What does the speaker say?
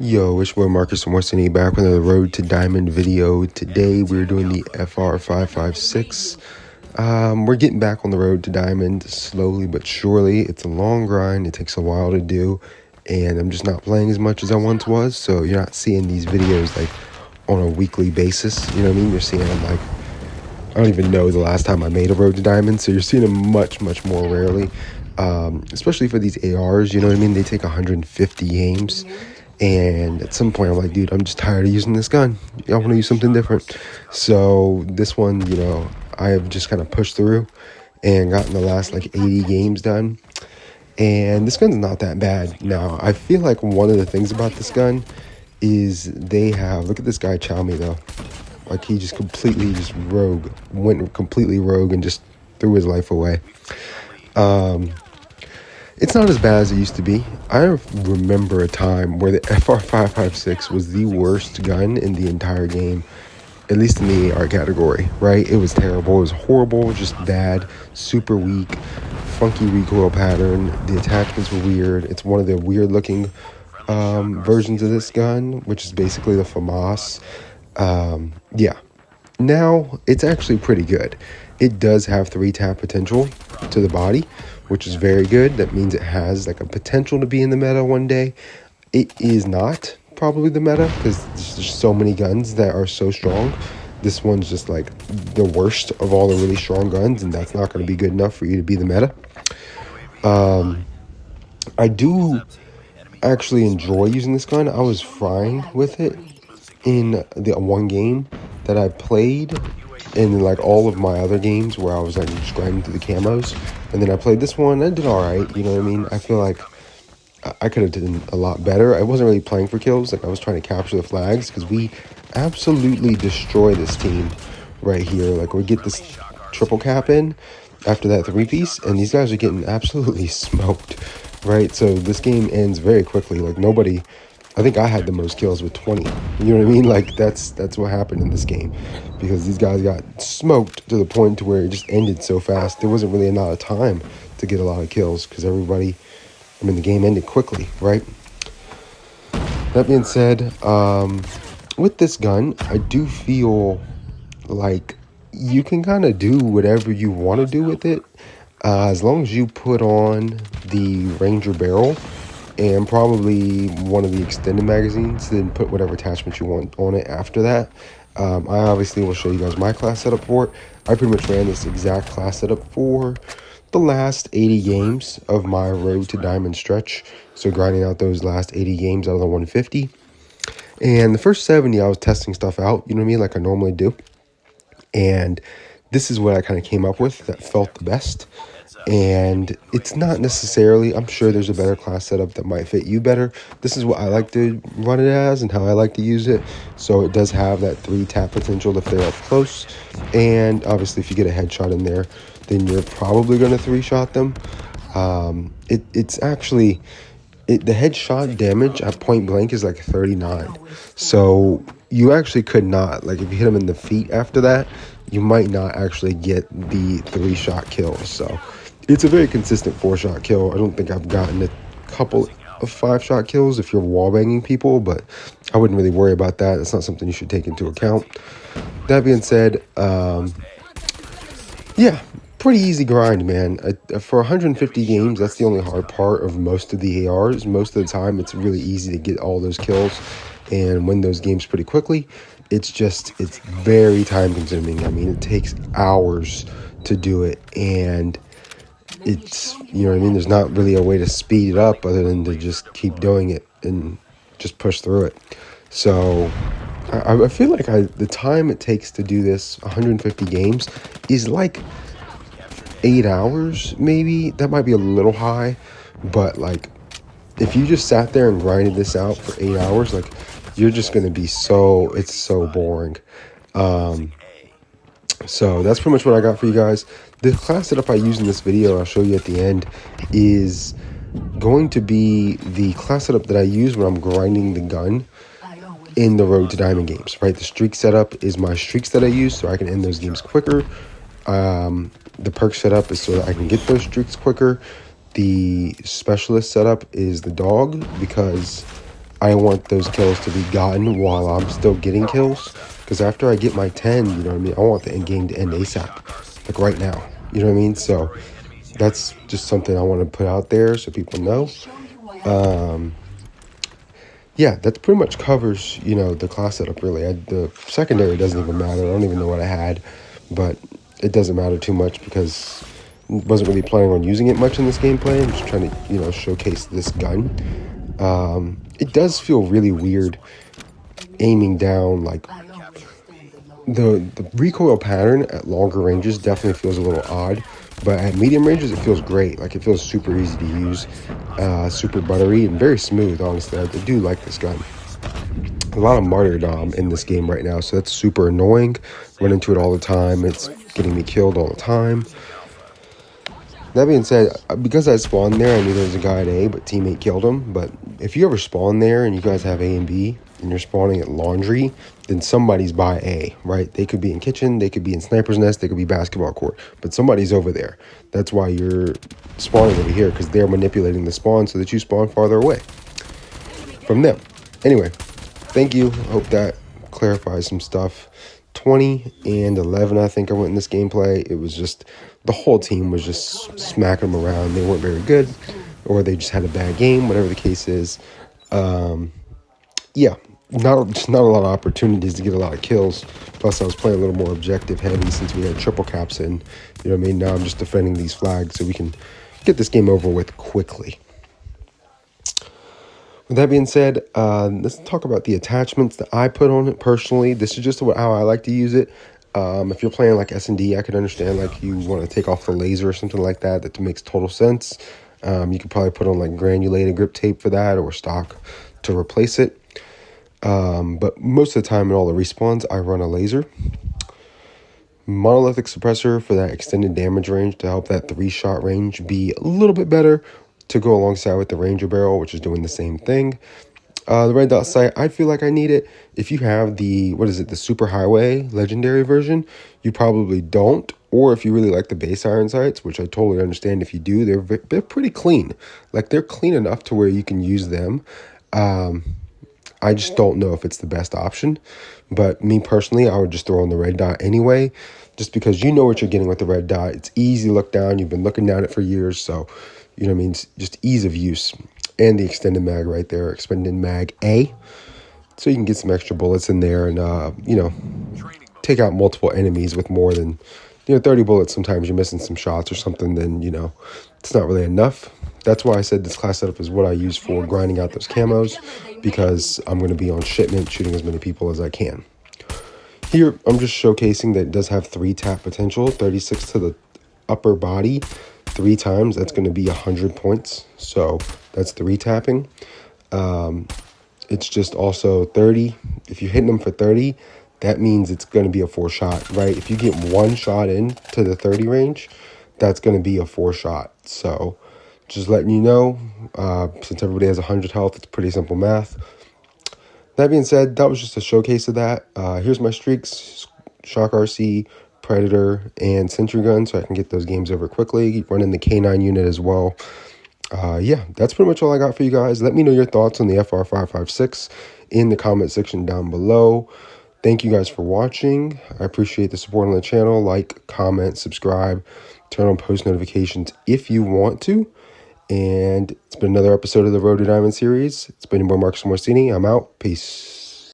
Yo, it's your boy Marcus from Western A back with another Road to Diamond video. Today we're doing the FR556. We're getting back on the road to Diamond slowly but surely. It's a long grind. It takes a while to do, and I'm just not playing as much as I once was. So you're not seeing these videos like on a weekly basis. You know what I mean? You're seeing them like I don't even know the last time I made a Road to Diamond. So you're seeing them much more rarely. Especially for these ARs. You know what I mean? They take 150 games. And at some point, I'm like, dude, I'm just tired of using this gun. I want to use something different. So this one, I have just kind of pushed through and gotten the last like 80 games done. And this gun's not that bad. Now, I feel like one of the things about this gun is they have, look at this guy chow me though. Like he just completely just went completely rogue and just threw his life away. It's not as bad as it used to be. I remember a time where the FR556 was the worst gun in the entire game, at least in the AR category, right? It was terrible. It was horrible, just bad, super weak, funky recoil pattern. The attachments were weird. It's one of the weird looking versions of this gun, which is basically the FAMAS. Yeah. Now, it's actually pretty good. It does have 3-tap potential to the body, which is very good. That means it has like a potential to be in the meta one day. It is not probably the meta because there's just so many guns that are so strong. This one's just like the worst of all the really strong guns, and that's not going to be good enough for you to be the meta. I do actually enjoy using this gun. I was frying with it in the one game that I played in like all of my other games where I was like just grinding through the camos, and then I played this one. I did all right, you know what I mean? I feel like I could have done a lot better. I wasn't really playing for kills. Like I was trying to capture the flags because we absolutely destroy this team right here. Like we get this triple cap in after that 3-piece, and these guys are getting absolutely smoked, right? So this game ends very quickly. Like nobody, I think I had the most kills with 20. You know what I mean? Like that's what happened in this game, because these guys got smoked to the point to where it just ended so fast. There wasn't really a lot of time to get a lot of kills because everybody, I mean, the game ended quickly, right? That being said, with this gun, I do feel like you can kind of do whatever you want to do with it, as long as you put on the Ranger barrel and probably one of the extended magazines, then put whatever attachment you want on it after that. I obviously will show you guys my class setup for it. I pretty much ran this exact class setup for the last 80 games of my Road to Diamond stretch. So grinding out those last 80 games out of the 150. And the first 70, I was testing stuff out, you know what I mean, like I normally do. And this is what I kind of came up with that felt the best. And it's not necessarily, I'm sure there's a better class setup that might fit you better. This is what I like to run it as and how I like to use it. So it does have that 3-tap potential if they're up close. And obviously if you get a headshot in there, then you're probably going to 3-shot them. It's actually, the headshot damage at point blank is like 39. So you actually could not, like if you hit them in the feet after that, you might not actually get the 3-shot kills. So it's a very consistent 4-shot kill. I don't think I've gotten a couple of 5-shot kills if you're wallbanging people, but I wouldn't really worry about that. It's not something you should take into account. That being said, yeah, pretty easy grind, man. For 150 games, that's the only hard part of most of the ARs. Most of the time, it's really easy to get all those kills and win those games pretty quickly. It's very time consuming. I mean, it takes hours to do it, and it's, you know what I mean, there's not really a way to speed it up other than to just keep doing it and just push through it. So I feel like the time it takes to do this 150 games is like 8 hours, maybe. That might be a little high, but like if you just sat there and grinded this out for 8 hours, like you're just going to be it's so boring. So that's pretty much what I got for you guys. The class setup I use in this video, I'll show you at the end, is going to be the class setup that I use when I'm grinding the gun in the Road to Diamond games, right? The streak setup is my streaks that I use so I can end those games quicker. The perk setup is so that I can get those streaks quicker. The specialist setup is the dog, because I want those kills to be gotten while I'm still getting kills. Because after I get my 10, you know what I mean, I want the end game to end ASAP. Like right now. You know what I mean? So that's just something I want to put out there so people know. Yeah, that pretty much covers, the class setup really. The secondary doesn't even matter. I don't even know what I had, but it doesn't matter too much because I wasn't really planning on using it much in this gameplay. I'm just trying to, showcase this gun. It does feel really weird aiming down, like the recoil pattern at longer ranges definitely feels a little odd, but at medium ranges it feels great. Like it feels super easy to use, super buttery and very smooth. Honestly, I do like this gun. A lot of martyrdom in this game right now, so that's super annoying. Run into it all the time. It's getting me killed all the time. That being said, because I spawned there, I knew there was a guy at A, but teammate killed him. But if you ever spawn there and you guys have A and B, and you're spawning at laundry, then somebody's by A, right? They could be in kitchen, they could be in sniper's nest, they could be basketball court, but somebody's over there. That's why you're spawning over here, because they're manipulating the spawn so that you spawn farther away from them. Anyway, thank you. I hope that clarifies some stuff. 20 and 11, I think I went in this gameplay. It was just, the whole team was just smacking them around. They weren't very good, or they just had a bad game, whatever the case is. Yeah, not a lot of opportunities to get a lot of kills. Plus, I was playing a little more objective heavy since we had triple caps in. You know what I mean? Now I'm just defending these flags so we can get this game over with quickly. With that being said, let's talk about the attachments that I put on it personally. This is just how I like to use it. If you're playing like S&D, I could understand like you want to take off the laser or something like that. That makes total sense. You could probably put on like granulated grip tape for that or stock to replace it. But most of the time in all the respawns, I run a laser. Monolithic suppressor for that extended damage range to help that 3-shot range be a little bit better to go alongside with the Ranger barrel, which is doing the same thing. The red dot sight, I feel like I need it. If you have the super highway legendary version, you probably don't. Or if you really like the base iron sights, which I totally understand if you do, they're pretty clean. Like they're clean enough to where you can use them. I just don't know if it's the best option. But me personally, I would just throw on the red dot anyway, just because you know what you're getting with the red dot. It's easy to look down. You've been looking down it for years. So, you know what I mean? It's just ease of use. And the extended mag right there, extended mag A. So you can get some extra bullets in there and, take out multiple enemies with more than, 30 bullets. Sometimes you're missing some shots or something, then, it's not really enough. That's why I said this class setup is what I use for grinding out those camos, because I'm going to be on shipment shooting as many people as I can. Here, I'm just showcasing that it does have 3 tap potential, 36 to the upper body, 3 times. That's going to be 100 points. So that's 3 tapping. It's just also 30. If you're hitting them for 30, that means it's going to be a 4-shot, right? If you get 1 shot in to the 30 range, that's going to be a 4-shot. So just letting you know, since everybody has 100 health, it's pretty simple math. That being said, that was just a showcase of that. Here's my streaks: Shock RC, Predator, and Sentry Gun, so I can get those games over quickly. Running the K9 unit as well. Yeah, that's pretty much all I got for you guys. Let me know your thoughts on the FR556 in the comment section down below. Thank you guys for watching. I appreciate the support on the channel. Like, comment, subscribe, turn on post notifications if you want to. And it's been another episode of the Road to Diamond series. It's been your boy Marcus Morcini. I'm out. Peace.